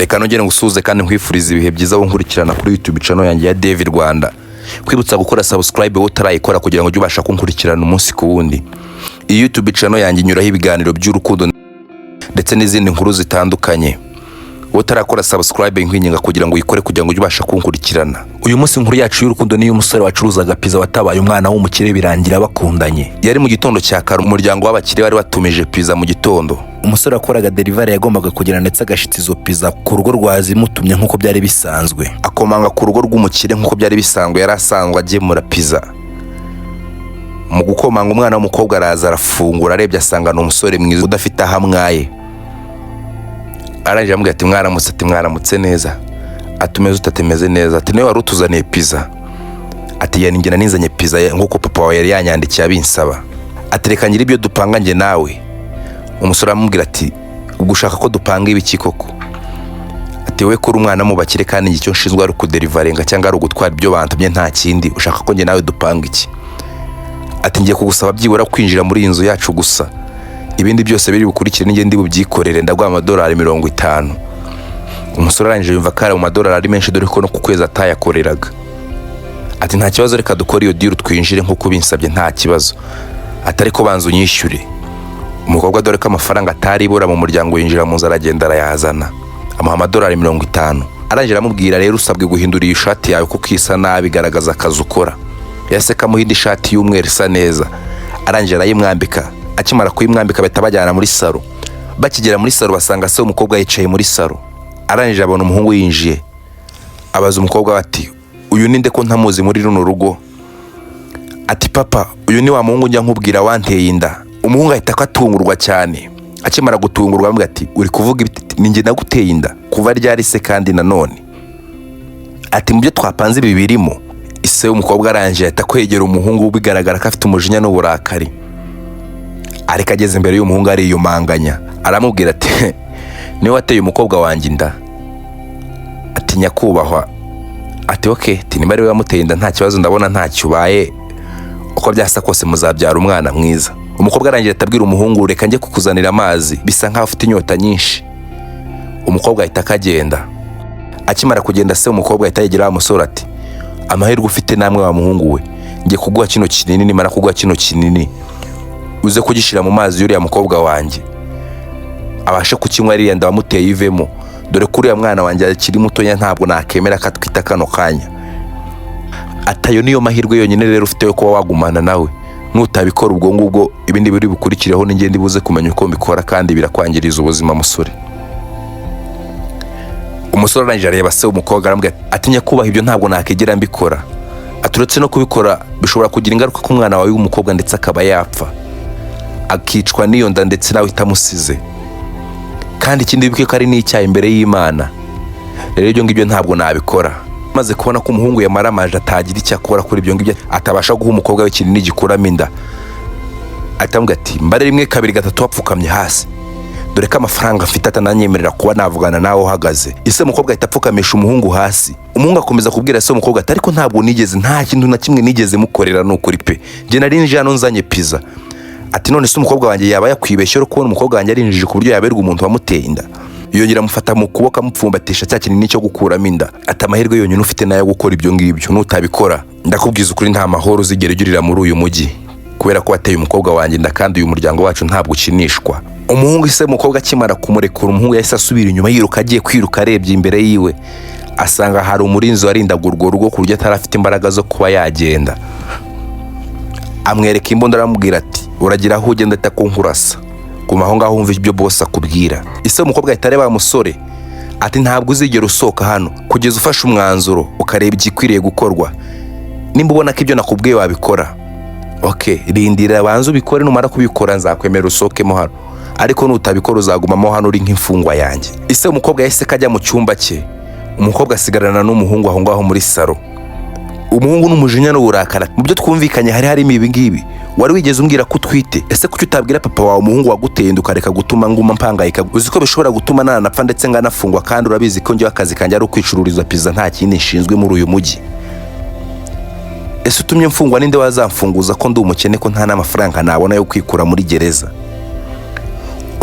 Reka nongere ngusuhuze kandi nkwifuriza ibihe byiza wo nkurikirana kuri YouTube channel yanjye ya David Rwanda. Kwibutsa gukora subscribe wowe utarayikora kugira ngo ujye ubasha kunkurikirana umunsi ku wundi. Iyi YouTube channel yanjye inyuraho ibiganiro by'urukundo ndetse n'izindi nkuru zitandukanye. Wowe utarakora subscribe nkwinginga kugira ngo uyikore kugira ngo ujye ubasha kunkurikirana. Uyu munsi inkuru yacu y'urukundo ni y'umusore wacuruzaga pizza watabaye umwana w'umukire birangira bakundanye. Yari mu gitondo cya kare umuryango w'abakire bari batumije pizza mu gitondo. Umusore akoraga delivery yagombaga kugira ndetse agashita izo pizza ku rugo rwazimutumye nkuko byari bisanzwe. Akomanga ku rugo rw'umukire nkuko byari bisanzwe, yari asanzwe agemura pizza. Mu gukomanga umwana w'umukobwa araza arafungura, arebye asanga ni umusore mwiza udafite ahamwaye. Arangije amubwira ati mwaramutse neza. Atumeze utatemeze neza. Ati niwe wari utuzaniye pizza. Ati yani njye ninzanye pizza nkuko papa wawe yari yanyandikiye abinsaba. Ati reka ngira ibyo dupanga nge nawe. Umusore amubwira ati ubwo ushaka ko dupanga ibiki koko? Ati we kuri umwana mu bakire kandi icyo nshinzwe ari kuderivaringa cyangwa ari ugutwara ibyo bantumye nta kindi, ushaka ko nge nawe dupanga iki? Ati ngiye kugusaba byibura kwinjira muri iyi nzu yacu gusa, ibindi byose biri bukurikire n'inge ndi bubyikorere, ndaguha amadolari 50. Umusore arangije yumva kare mu madolari ari menshi dore ko no ku kwezi atayakoreraga. Ati nta kibazo, reka dukora iyo deal twinjire nkuko binsabye nta kibazo. Atari ko banzu nyishyure. Umukobwa dore ko amafaranga atari ibura mu muryango yinjira mu nzu aragenda arayazana, amuha amadolari 50. Arangije aramubwira rero usabwe guhindura iyi shati yawe kuko isa nabi igaragaza akazi ukora. Yase kamuhinda ishati y'umweru isa neza. Arangije arayimwambika. Akimara kuyimwambika bahita bajyana muri salo. Bakigera muri salo basanga se umukobwa yicaye muri salo. Arangije abona umuhungu yinjiye. Abaza umukobwa ati uyu ninde ko ntamuzi muri runo rugo? Ati papa uyu ni wa muhungu njya nkubwira wanteye inda. Umuhungu ahita akatungurwa cyane. Akimara gutungurwa amubwira ati uri kuvuga ibiti? Ninjye naguteye inda kuva ryari se kandi nanone? Ati mu byo twapanze ibi birimo. Ise umukobwa arangije ahita kwegera umuhungu bigaragara ko afite umujinya n'uburakari. Ariko ageze imbere y'umuhungu ariyumanganya. Aramubwira ati ni wateye umukobwa wanjye inda? Ati nyakubahwa. Ati okay, ati niba ari we wamuteye inda nta kibazo, ndabona nta cyubaye, uko byasa kose muzabyara umwana mwiza. Umukobwa arangije atabwira umuhungu reka njye kukuzanira amazi, bisa nkaho afite inyota nyinshi. Umukobwa ahita akagenda. Akimara kugenda se umukobwa ahita yegera umusore ati amahirwe ufite namwe wa muhungu we, ngiye kuguha kino kinini, nimara kuguha kino kinini uze kugishira mu mazi y'uriya mukobwa wanjye abashe kukinywa ariya nda wamuteye ivemo, dore kuri ya mwana wanjye akiri mutonya ntabwo nakemera katwita kano kanya. Atayo niyo mahirwe yonyine rero ufite yo kuba wagumana nawe, nutabikora ubwo ngubwo ibindi biri bukurikireho ninge ndibuze kumenya uko mbikora kandi birakwangiriza ubuzima musore. Umusore arangije areba se umukobwa arambwira ati nyakubaha ibyo ntabwo nakegera mbikora. Aturetse no kubikora bishobora kugira ingaruka ku mwana wawe w'umukobwa ndetse akaba yapfa, akicwa n'iyo nda ndetse nawe itamusize, kandi ikindi bike ko ari n'icyaha imbere y'Imana. Rero ibyo ngibyo ntabwo nabikora. Maze kubona ko umuhungu yamaramaje atagira icyo akora kuri ibyo ngibyo, atabasha guha umukobwa we kinini gikuramo inda, atambwira ati mbare 1 2 3 wapfukamye hasi, dore ko amafaranga afite atananyemerera kuba navugana nawe uhagaze. Ise umukobwa ahita apfukamisha umuhungu hasi. Umuhungu akomeza kubwira se umukobwa ati ariko ntabwo nigeze, nta kintu na kimwe nigeze mukorera n'ukuri pe, nge narinje hano nzanye pizza. Ati none se umukobwa wanjye yaba yakwibeshye ro kubona umukobwa wanjye arinjije ku buryo yaberwa umuntu wamuteye inda? Yongera amufata mu kuboko amupfumbatisha cya kinini cyo gukuramo inda. Ati amahirwe yonyine ufite nayo gukora ibyo ngibyo, nutabikora ndakubwiza ukuri nta mahoro uzigera ugirira muri uyu mujyi, kubera ko wateye umukobwa wanjye inda kandi uyu muryango wacu ntabwo ukinishwa. Umuhungu ise umukobwa akimara kumurekura, umuhungu yahise asubira inyuma yiruka, agiye kwiruka arebye imbere yiwe asanga hari umurinzi warindaga urwo rugo ku buryo atarafite imbaraga zo kuba yagenda. Amwereka imbunda aramubwira ati uragira aho ugenda atakunkurasa, guma aho ngaho wumva ibyo boss akubwira. Ise umukobwa ahita areba musore ati ntabwo uzigera usohoka hano kugeza ufashe umwanzuro ukareba igikwiriye gukorwa. Nimba ubona ko ibyo nakubwiye wabikora, okay, rindira banza ubikore, numara kubikora nzakwemera usohokemo hano, ariko nutabikora uzagumamo hano uri nk'imfungwa yanjye. Ise umukobwa yahise kajya mu cyumba cye. Umukobwa asigarana n'umuhungu aho ngaho muri salo. Umuhungu n'umujinya n'uburakara. Mu byo twumvikanye hari harimo ibi ngibi. Wari wigeze umbwira ko utwite? Ese kuki utabwira papa wawe umuhungu waguteye ndukareka gutuma nguma mpangayika? Uzi ko bishobora gutuma nanapfa ndetse nganafungwa, kandi urabizi ko njye akazi kanjye ari ukwicururiza pizza nta kindi nshinzwe muri uyu mujyi. Ese utumye mfungwa ninde wazamfunguza ko ndi umukene ko nta n'amafaranga nabona yo kwikura muri gereza?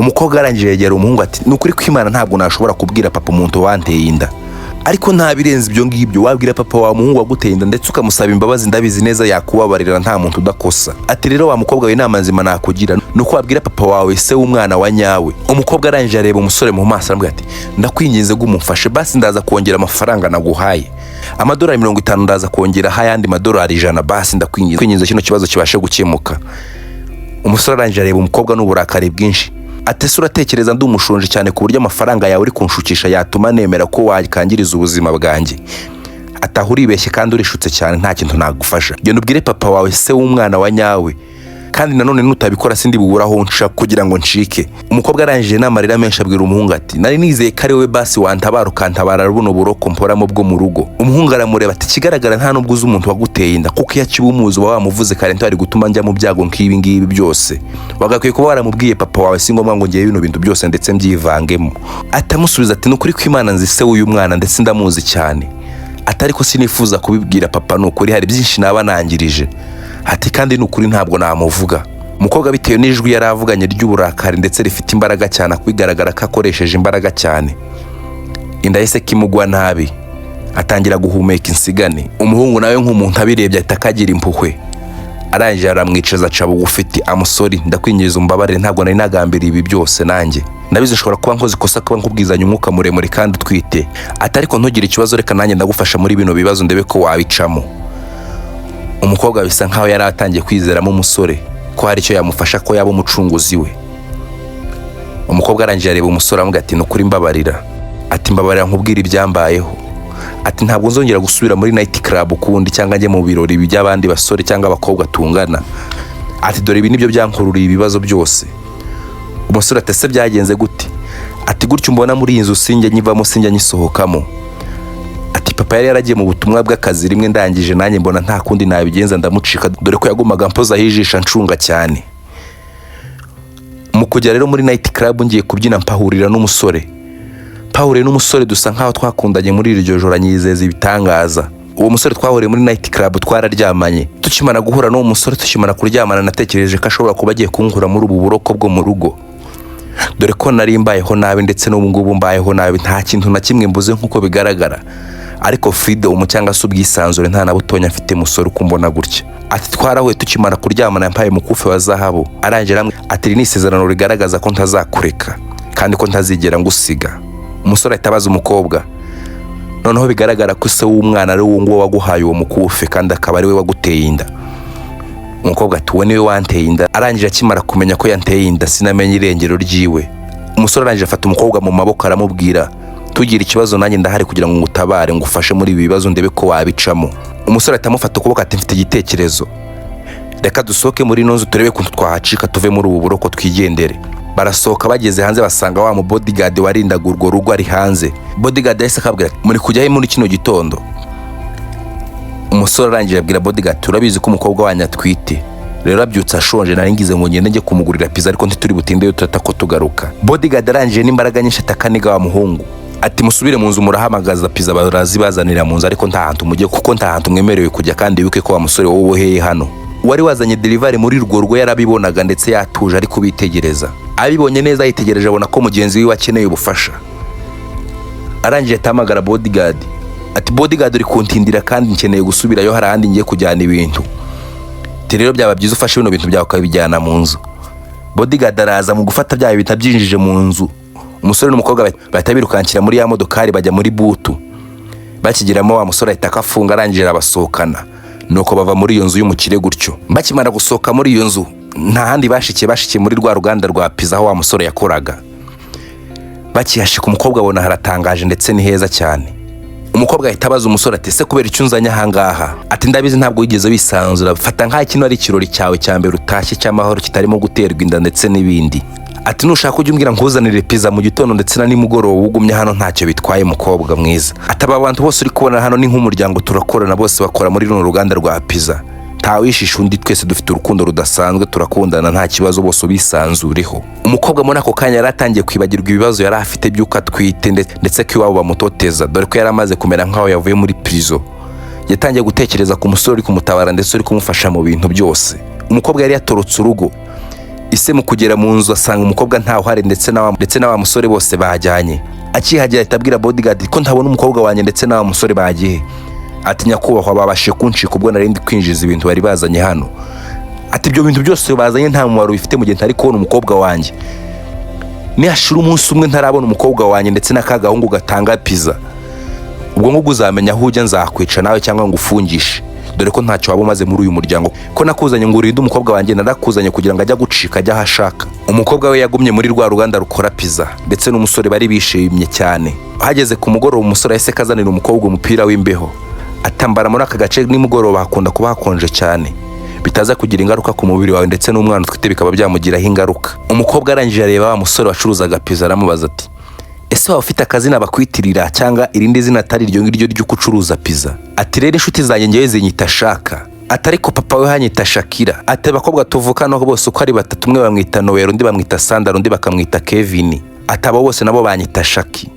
Umukobwa arangije yegera umuhungu ati nukuri kw'Imana ntabwo nashobora kubwira papa umuntu wanteye inda, ariko nta birenze ibyo ngibyo wabwira papa wa muhungu waguteye inda ndetse ukamusaba imbabazi, ndabizi neza yakubabarira, nta muntu udakosa. Ati rero wa mukobwa we, inama nzima nakugira nuko wabwira papa wawe se w'umwana wa nyawe. Umukobwa arangije areba umusore mu maso aramubwira ati ndakwinginze ngo umufashe basi, ndaza kongera amafaranga naguhaye amadolari 50, ndaza kongera hayandi madolari 100 basi, ndakwinginze kino kibazo kibashe gukemuka. Umusore arangije areba umukobwa n'uburakari bwinshi ati ese uratekereza ndi umushonje cyane ku buryo amafaranga yawe uri kunshukisha yatuma nemera ko wakangiriza ubuzima bwanjye? Ataha uribeshye kandi urishutse cyane, nta kintu nagufasha. Genda ubwire papa wawe se w'umwana wa nyawe, kandi nanone nutabikora sindi buburaho nca kugira ngo ncike. Umukobwa arangije n'amarira menshi abwira umuhungu ati nari nizeye ko ari wowe basi wantabara ukantabara rubuno buroko mporamo bwo mu rugo. Umuhungu aramureba ati kigaragara nta nubwo uzi umuntu waguteye inda, kuko iyo akibumuzi uba wamuvuze kare ntari gutuma njya mu byago nk'ibi ngibi byose. Wagakwiye kuba waramubwiye papa wawe, si ngombwa ngo ngiye bino bintu byose ndetse mbyivangemo. Atamusubiza ati nukuri kw'Imana nzi se w'uyu mwana ndetse ndamuzi cyane, atari ko sinifuza kubibwira papa, nukuri hari byinshi naba nangirije. Ati kandi nukuri ntabwo namuvuga. Umukobwa bitewe n'ijwi yari avuganye ry'uburakari ndetse rifite imbaraga cyane, kubigaragara ko akoresheje imbaraga cyane, inda yese kimugwa nabi, atangira guhumeka insigane. Umuhungu nawe nk'umuntu abirebye ahita akagira impuhwe, arangije aramwicaza aca bugufi ati amusori, ndakwinjiriza umbabarire, ntabwo nari nagambiriye ibi byose, nanjye ndabizi nshobora kuba nkoze ikosa, kuba nkubwizanya umwuka muremure kandi utwite, ariko ntugire ikibazo, reka nanjye ndagufasha muri bino bibazo ndebe ko wabicamo. Umukobwa bisa nkaho yari atangiye kwizeramo umusore ko hari icyo yamufasha, ko yaba umucunguzi we. Umukobwa arangije areba umusore amubwira ati nukuri mbabarira, ati mbabarira nkubwira ibyambayeho, ati ntabwo nzongera gusubira muri night club ukundi cyangwa njye mu birori by'abandi basore cyangwa abakobwa tungana, ati dore ibi nibyo byankururiye ibibazo byose. Umusore ati ese byagenze gute? Ati gutyo mbona muri iyi nzu sinjye nyivamo sinjye nyisohokamo. Ati papa yari yaragiye mu butumwa bw'akazi rimwe, ndangije nanjye mbona nta kundi nabigenza ndamucika, dore ko yagumaga mpoza hijisha ncunga cyane. Mu kujya rero muri night club ngiye kubyina mpahurira n'umusore. Pahuriye n'umusore dusa nkaho twakundanye muri iryo joro, anyizeza ibitangaza. Uwo musore twahuriye muri night club twararyamanye. Tukimara guhura n'uwo musore, tukimara kuryamana, natekereje ko ashobora kuba agiye kunkura muri ubu buroko bwo mu rugo, dore ko nari mbayeho nabi ndetse n'ubu ngubu mbayeho nabi, nta kintu na kimwe mbuze nk'uko bigaragara, ariko freedom cyangwa se ubwisanzure nta na butonya mfite musore uko mbona gutya. Ati twarahuye tukimara kuryamana, yampaye umukufe wa zahabu, arangije ramwe ati ni isezerano rigaragaza ko ntazakureka kandi ko ntazigera ngusiga. Umusore ahitabaza umukobwa, noneho bigaragara ko se w'umwana ari uwo nguwo waguhaye uwo mukufe kandi akaba ari we waguteye inda. Umukobwa ati we niwe wanteye inda. Arangije akimara kumenya ko yanteye inda sinamenye irengero ryiwe. Umusore arangije afata umukobwa mu maboko aramubwira tugira ikibazo nanjye ndahari kugira ngo ngutabare ngufashe muri ibi bibazo ndebe ko wabicamo. Umusore atamufata ukuboko ati mfite igitekerezo, reka dusohoke muri ino nzu turebe kuntu twahacika tuve muri ubu buroko twigendere. Barasohoka, bageze hanze basanga wa mu bodyguard warindaga urwo rugo ari hanze. Bodyguard yahise akabwira muri kujya he muri kino gitondo? Umusore arangije abwira bodyguard turabizi ko umukobwa wanyu atwite, rero abyutse ashonje, nari ngize ngo ngende njye kumugurira pizza ariko ntituri butindeyo tutako tugaruka. Bodyguard arangije n'imbaraga nyinshi atakaniga wa muhungu ati musubire mu nzu murahamagaza pizza barazibazanira mu nzu, ariko nta hantu mujye kuko nta hantu mwemerewe kujya, kandi wibuke ko wa musore wowe uboheye hano. Wari wazanye delivery muri urwo rugo yarabibonaga ndetse yatuje ari kubitegereza. Abibonye neza yitegereje abona ko mugenzi we akeneye ubufasha. Arangije atamagara bodyguard ati bodyguard uri kuntindira kandi nkeneye gusubirayo, hari ahandi ngiye kujyana ibintu, rero byaba byiza ufashe bino bintu byawe ukabijyana mu nzu. Bodyguard araza mu gufata bya bintu abyinjije mu nzu. Umusore n'umukobwa bahita birukankira muri ya modokari bajya muri butu. Bakigeramo wa musore ahita akafunga, arangije abasohokana, nuko bava muri iyo nzu y'umukire gutyo. Bakimara gusohoka muri iyo nzu nta handi bashikiye muri rwa ruganda rwa pizza aho wa musore yakoraga. Bakihashika umukobwa abona haratangaje ndetse ni heza cyane. Umukobwa ahita abaza umusore ati ese kubera icyo unzanye ahangaha? Ati ndabizi ntabwo wigeze wisanzura, fata nka kino ari ikirori cyawe cya mbere utashye cy'amahoro kitarimo guterwa inda ndetse n'ibindi. Ati nushaka ujye umbwira nkuzanire pizza mu gitondo ndetse na nimugoroba, ugumye hano ntacyo bitwaye mukobwa mwiza. Ati aba bantu bose uri kubona hano ni nk'umuryango turakorana, bose bakora muri runo ruganda rwa pizza, ntawishisha undi, twese dufite urukundo rudasanzwe, turakundana nta kibazo, bose ubisanzureho. Umukobwa muri ako kanya yaratangiye kwibagirwa ibibazo yari afite by'uko atwite ndetse ko iwabo bamutoteza, dore ko yari amaze kumera nk'aho yavuye muri prison. Yatangiye gutekereza ku musore uri kumutabara ndetse uri kumufasha mu bintu byose. Umukobwa yari yatorotse urugo, ise mu kugera mu nzu asanga umukobwa ntawe uhari ndetse na wa musore bose bajyanye. Akihagera ahita abwira bodyguard ko ntabona umukobwa wanjye ndetse na wa musore bagiye. Ati nyakubahwa babashe kunshika ubwo narindi kwinjiza ibintu bari bazanye hano. Ati ibyo bintu byose bazanye nta mumaro bifite mu gihe ntari kubona umukobwa wanjye. Nihashira umunsi umwe ntarabona umukobwa wanjye ndetse n'akagahungu gatanga pizza, ubwo ngo uzamenya aho ujya nzakwica nawe cyangwa ngo ufungishe, dore ko ntacyo waba umaze muri uyu muryango. Ko nakuzanye ngo urinde umukobwa wanjye, narakuzanye kugira ngo ajya gucika ajya ahashaka. Umukobwa we yagumye muri rwa ruganda rukora pizza ndetse n'umusore bari bishimye cyane. Hageze ku mugoroba umusore yahise kazanira umukobwa umupira w'imbeho. Atambara muri aka gace nimugoroba hakunda kuba hakonje cyane, bitaza kugira ingaruka ku mubiri wawe ndetse n'umwana utwite bikaba byamugiraho ingaruka. Umukobwa arangije areba wa musore wacuruzaga pizza aramubaza ati ese waba ufite akazina bakwitirira cyangwa irindi zina atari iryo ngiryo ry'uko ucuruza pizza? Ati rero inshuti zanjye ngewe zinyita Shaka. Ati ariko papa we hanyita Shakira. Ati abakobwa tuvukana bose uko ari batatu, umwe bamwita Noel, undi bamwita Sandra, undi bakamwita Kevin. Ati abo bose nabo banyita Shaki.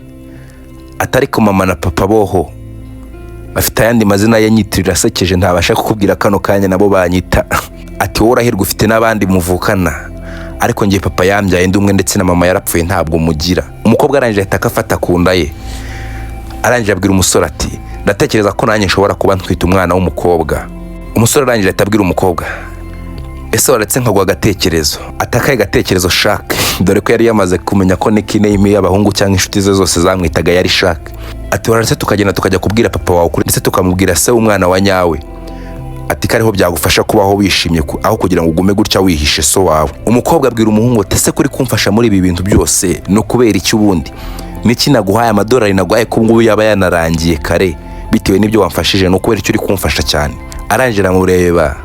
Ati ariko mama na papa boho bafite ayandi mazina yanyitirira asekeje ntabasha kukubwira kano kanya nabo banyita. Ati wowe urahirwa ufite n'abandi muvukana, ariko ngiye papa yambyaye ndi umwe ndetse na mama yarapfuye ntabwo mugira. Umukobwa arangije ahita akafata ku nda ye, arangije abwira umusore ati ndatekereza ko nanjye nshobora kuba ntwite umwana w'umukobwa. Umusore arangije ahita abwira umukobwa ese waretse nkagwa agatekerezo? Atakaye gatekerezo Shaka, dore ko yari yamaze kumenya ko nickname y'abahungu cyangwa inshuti ze zose zamwitaga yari Shaka. Ati waretse tukagenda tukajya kubwira papa wawe kuri ndetse tukamubwira se w'umwana wa nyawe. Ati kariho byagufasha kubaho wishimye aho kugira ngo ugume gutya wihishe so wawe. Umukobwa abwira umuhungu ati ese kuri kumfasha muri ibi bintu byose no kubera iki ubundi? Niki naguhaye amadolari naguhaye ko ngubu yaba yanarangiye kare bitewe n'ibyo wamfashije no kubera icyo uri kumfasha cyane. Arangije aramureba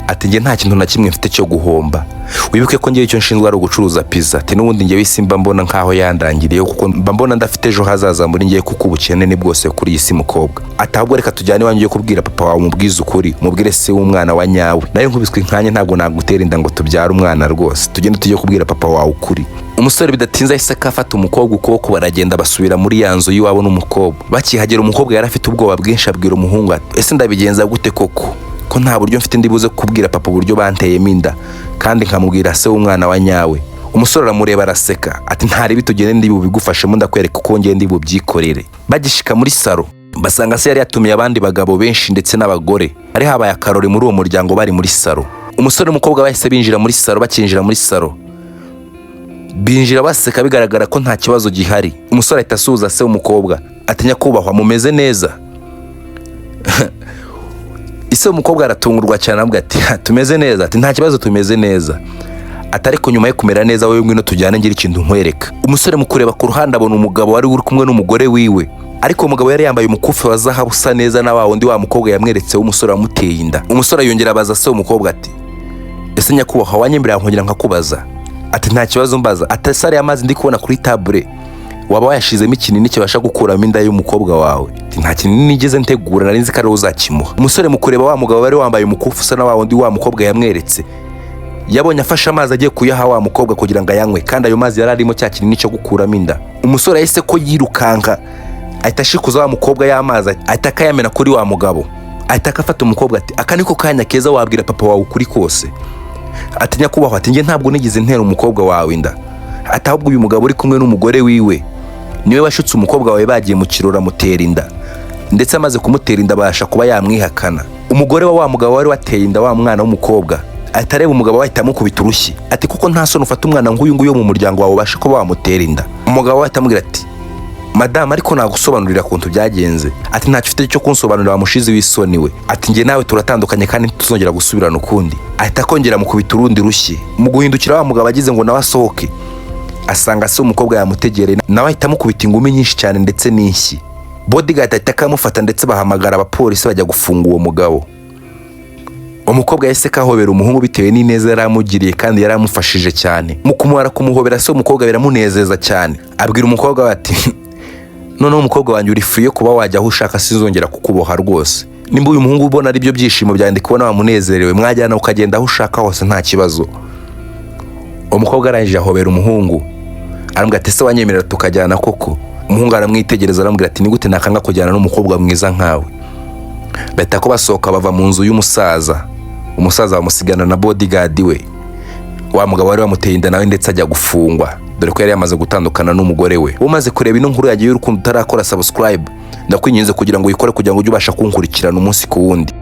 ati nge nta kintu na kimwe mfite cyo guhomba, wibuke ko ngiye icyo nshinzwe ari ugucuruza pizza. Ati n'ubundi ngewe isimba mbona nkaho yandangiriye kuko mba mbona ndafite ejo hazaza muri ngiye kuko ubukene ni bwose kuri iyi si mukobwa. Ati ahubwo reka tujyane iwanjye kubwira papa wawe umubwize ukuri, umubwire se w'umwana wa nyawe. Nayo nkubiswe nkanye ntabwo nagutera inda ngo tubyare umwana rwose, tugende tujye kubwira papa wawe ukuri. Umusore bidatinze ahise akafata umukobwa ukuboko baragenda basubira muri ya nzu y'iwabo n'umukobwa. Bakihagera umukobwa yari afite ubwoba bwinshi abwira umuhungu ati ese ndabigenza gute koko ko nta buryo mfite ndibuze kubwira papa uburyo banteyemo inda kandi nkamubwira se w'umwana wa nyawe. Umusore aramureba araseka ati ntari bitugende ndi bubigufashemo ndakwereka uko ngende ndi bubyikorere. Bagishika muri salo basanga se yari yatumiye abandi bagabo benshi ndetse n'abagore, ari habaye akarori muri uwo muryango bari muri salo. Umusore n'umukobwa bahise binjira muri salo. Bakinjira muri salo binjira baseka bigaragara ko nta kibazo gihari. Umusore ahita asuhuza se w'umukobwa ati nyakubahwa mumeze neza? Ise umukobwa aratungurwa cyane avuga ati tumeze neza. Ati nta kibazo tumeze neza. Ati ariko nyuma yo kumera neza wowe ngwino tujyane ngira ikintu nkwereka. Umusore mu kureba ku ruhande abona umugabo wari uri kumwe n'umugore wiwe, ariko umugabo yari yambaye umukufi wa zahabu usa neza na wa wundi wa mukobwa yamweretse w'umusore wamuteye inda. Umusore yongera abaza se umukobwa ati ese nyakubahwa wanyemerera nkongera nkakubaza? Ati nta kibazo mbaza. Ati sare y'amazi ndi kubona kuri table waba wayashizemo ikinini kibasha gukuramo inda y'umukobwa wawe? Ati nta kinini nigeze ntegura, nari nzi ko ari uzakimuha. Umusore mu kureba wa mugabo wari wambaye umukufi usa na wa wundi wa mukobwa yamweretse, yabonye afashe amazi agiye kuyaha wa mukobwa kugira ngo ayanywe, kandi ayo mazi yari arimo cya kinini cyo gukuramo inda. Umusore yahise ko yirukanka ahita ashikuza wa mukobwa y'amazi ahita akayamena kuri wa mugabo. Ahita akafata umukobwa ati aka niko kanya keza wabwira papa wawe ukuri kose? Ati nyakubahwa ati nge ntabwo nigeze ntera umukobwa wawe inda. Ati ahubwo uyu mugabo uri kumwe n'umugore wiwe niwe washutse umukobwa wawe, bagiye mu kirori amutera inda, ndetse amaze kumutera inda abasha kuba yamwihakana. Umugore wa mugabo wari wateye inda wa mwana w'umukobwa ahita areba umugabo ahita amukubita urushyi ati kuko nta soni ufata umwana nk'uyu nguyu mu muryango wawe ubasha kuba wamutera inda. Umugabo ahita amubwira ati madame ariko nagusobanurira kuntu byagenze. Ati ntacyo ufite cyo kunsobanurira wa mushizi w'isoni we. Ati nge nawe turatandukanye kandi tuzongera gusubirana ukundi. Ahita akongera mukubita urundi rushyi. Mu guhindukira wa mugabo agize ngo nawe asohoke asanga se umukobwa yamutegereye, nawe ahita amukubita ingumi nyinshi cyane ndetse n'inshyi. Bodyguard ahita akamufata ndetse bahamagara abapolisi bajya gufunga uwo mugabo. Umukobwa yahise kahobera umuhungu bitewe n'ineza yaramugiriye kandi yaramufashije cyane. Mu kumuhara kumuhobera se umukobwa biramunezeza cyane. Abwira umukobwa ati none umukobwa wanjye uri free yo kuba wajya aho ushaka, sinzongera kukuboha rwose. Nimba uyu muhungu ubona ari byo byishimo byandi kubona wamunezerewe, mwajyana ukagenda aho ushaka hose nta kibazo. Umukobwa arangije ahobera umuhungu arambwira ati ese wanyemerera tukajyana koko? Umuhungu aramwitegereza arambwira ati ni gute nakanga kujyana n'umukobwa mwiza nkawe? Bahita ko basohoka bava mu nzu y'umusaza. Umusaza bamusigana na bodyguard we. wa mugabo wari wamuteye inda nawe ndetse ajya gufungwa dore ko yari yamaze gutandukana n'umugore we. Umaze kureba ino nkuru yagiye y'urukundo utarakora subscribe, ndakwinginze kugira ngo uyikore kugira ngo ujye ubasha kunkurikirana umunsi ku wundi.